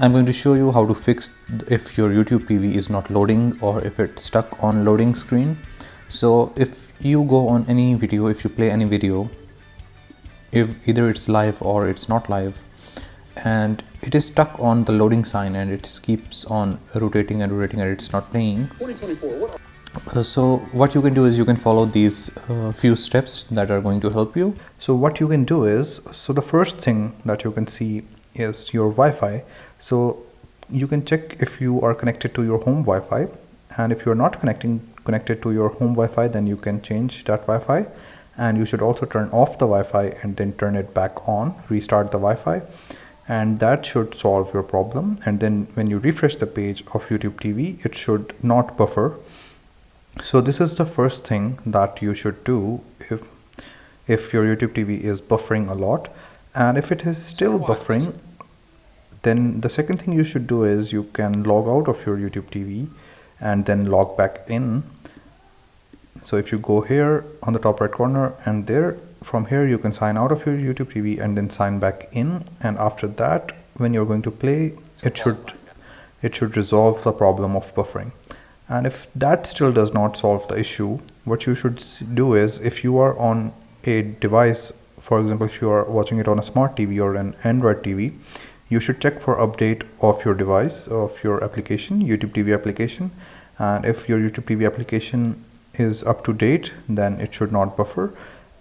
I'm going to show you how to fix if your YouTube TV is not loading or if it's stuck on loading screen. So if you go on any video, if you play any video, if either it's live or it's not live, and it is stuck on the loading sign and it keeps on rotating and rotating and it's not playing. So what you can do is you can follow these few steps that are going to help you. So what you can do is, so the first thing that you can see is your Wi-Fi. So you can check if you are connected to your home Wi-Fi, and if you're not connected to your home Wi-Fi, then you can change that Wi-Fi, and you should also turn off the Wi-Fi and then turn it back on, restart the Wi-Fi, and that should solve your problem. And then when you refresh the page of YouTube TV, it should not buffer. So this is the first thing that you should do if your YouTube TV is buffering a lot. And if it is still buffering, then the second thing you should do is you can log out of your YouTube TV and then log back in. So if you go here on the top right corner, and there from here you can sign out of your YouTube TV and then sign back in, and after that when you're going to play, it should resolve the problem of buffering. And if that still does not solve the issue, what you should do is, if you are on a device, for example if you are watching it on a smart TV or an Android TV, you should check for update of your device, of your application, YouTube TV application. And if your YouTube TV application is up to date, then it should not buffer.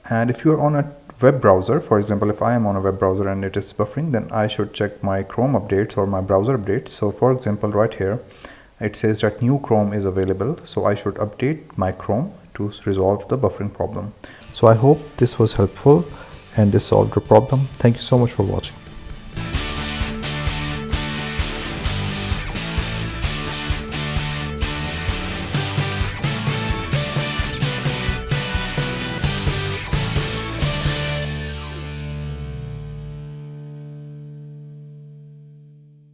And if you are on a web browser, for example if I am on a web browser and it is buffering, then I should check my Chrome updates or my browser updates. So for example right here it says that new Chrome is available, so I should update my Chrome to resolve the buffering problem. So I hope this was helpful and this solved your problem. Thank you so much for watching.